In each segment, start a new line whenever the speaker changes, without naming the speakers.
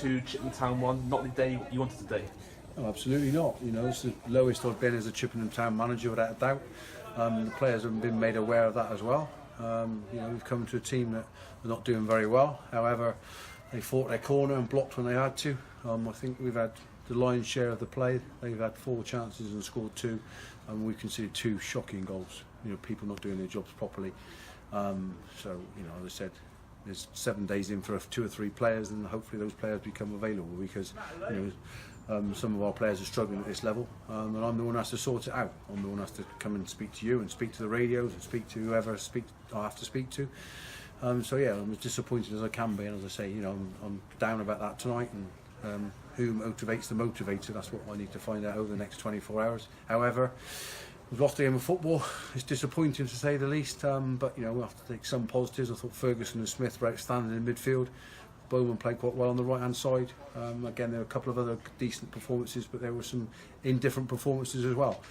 2, Chippenham 1, not the day you wanted today?
No, absolutely not. You know, it's the lowest I've been as a Chippenham Town manager, without a doubt. The players have been made aware of that as well. You know, we've come to a team that are not doing very well. However, they fought their corner and blocked when they had to. I think we've had the lion's share of the play. They've had 4 chances and scored 2, and we conceded 2 shocking goals. You know, people not doing their jobs properly. So, you know, as I said, there's 7 days in for 2 or 3 players, and hopefully those players become available, because you know, some of our players are struggling at this level, and I'm the one who has to sort it out. I'm the one who has to come and speak to you and speak to the radios and speak to whoever I have to speak to. So yeah, I'm as disappointed as I can be, and as I say, you know, I'm down about that tonight, and who motivates the motivator, that's what I need to find out over the next 24 hours. However, we've lost the game of football. It's disappointing to say the least, but you know, we'll have to take some positives. I thought Ferguson and Smith were outstanding in midfield. Bowman played quite well on the right hand side. Again, there were a couple of other decent performances, but there were some indifferent performances as well.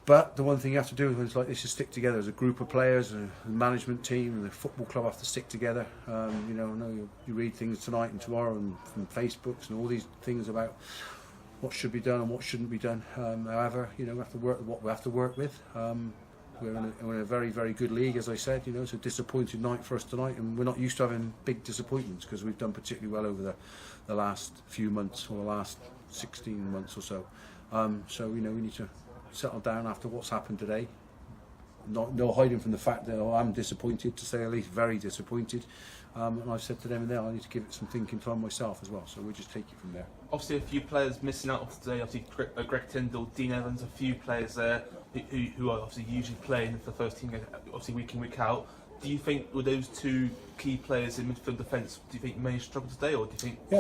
But the one thing you have to do when it's like this is stick together as a group of players, and the management team and the football club have to stick together. You know, I know you read things tonight and tomorrow and from Facebooks and all these things about what should be done and what shouldn't be done. However, you know, we have to work with what we have to work with. We're in a very, very good league, as I said. You know, it's a disappointing night for us tonight, and we're not used to having big disappointments, because we've done particularly well over the last few months, or the last 16 months or so. So, you know, we need to settle down after what's happened today. No hiding from the fact that I'm disappointed, to say the least, very disappointed. And I've said to them and there, I need to give it some thinking time myself as well. So we'll just take it from there.
Obviously, a few players missing out today. Obviously, Greg Tyndall, Dean Evans, a few players there who are obviously usually playing for the first team, obviously week in, week out. Do you think with those 2 key players in midfield defence, do you think may struggle today, or do you think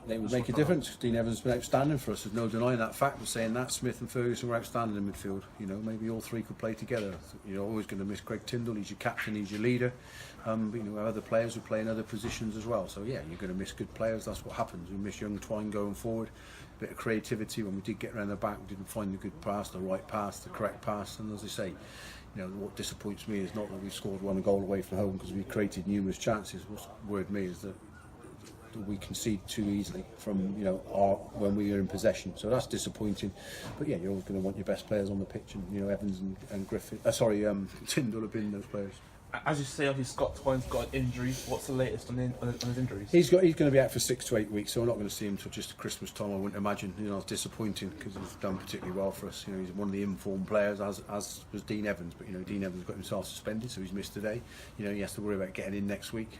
they would make a difference? Dean Evans has been outstanding for us. There's no denying that fact. We're saying that Smith and Ferguson were outstanding in midfield. You know, maybe all 3 could play together. You're always going to miss Greg Tyndall. He's your captain. He's your leader. But you know, other players who play in other positions as well. So yeah, you're going to miss good players. That's what happens. We miss young Twine going forward. A bit of creativity when we did get around the back. We didn't find the good pass, the right pass, the correct pass. And as I say, you know, what disappoints me is not that we scored 1 goal away from home, because we created numerous chances. What's worried me is that we concede too easily from, you know, when we were in possession. So that's disappointing. But yeah, you're always going to want your best players on the pitch, and you know, Evans and Griffith. Tyndall have been those players.
As you say, obviously Scott Twine's got an injury. What's the latest on his injuries?
He's going to be out for 6 to 8 weeks, so we're not going to see him until just Christmas time, I wouldn't imagine. You know, it's disappointing, because he's done particularly well for us. You know, he's one of the informed players, as was Dean Evans. But you know, Dean Evans got himself suspended, so he's missed today. You know, he has to worry about getting in next week.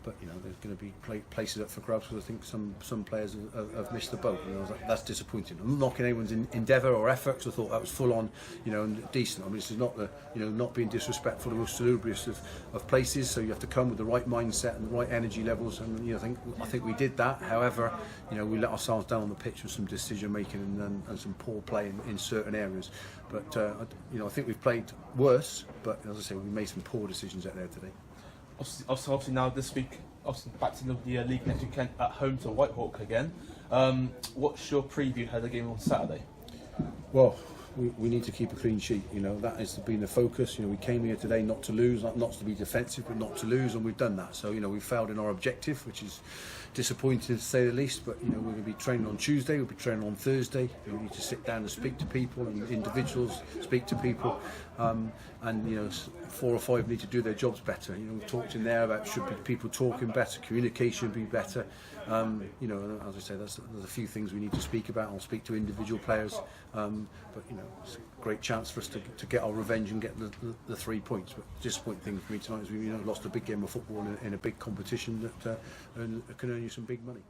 But you know, there's going to be places up for grabs, because I think some players have missed the boat. You know, that's disappointing. I'm not knocking anyone's endeavour or effort, because I thought that was full on, you know, and decent. I mean, this is not not being disrespectful, the most salubrious of places. So you have to come with the right mindset and the right energy levels, and you know, I think we did that. However, you know, we let ourselves down on the pitch with some decision making and some poor play in certain areas. But you know, I think we've played worse. But as I say, we made some poor decisions out there today.
Obviously now this week, obviously back to the league next weekend at home to Whitehawk again. What's your preview ahead of the game on Saturday?
Well, we need to keep a clean sheet. You know, that has been the focus. You know, we came here today not to lose, not to be defensive, but not to lose, and we've done that. So you know, we failed in our objective, which is disappointing to say the least. But you know, we're going to be training on Tuesday. We'll be training on Thursday. We need to sit down and speak to people, and individuals speak to people. And you know, 4 or 5 need to do their jobs better. You know, we've talked in there about should be people talking better, communication be better. You know, as I say, there's a few things we need to speak about. I'll speak to individual players, but you know, it's a great chance for us to get our revenge and get the 3 points. But disappointing thing for me tonight is we lost a big game of football in a big competition that can earn you some big money.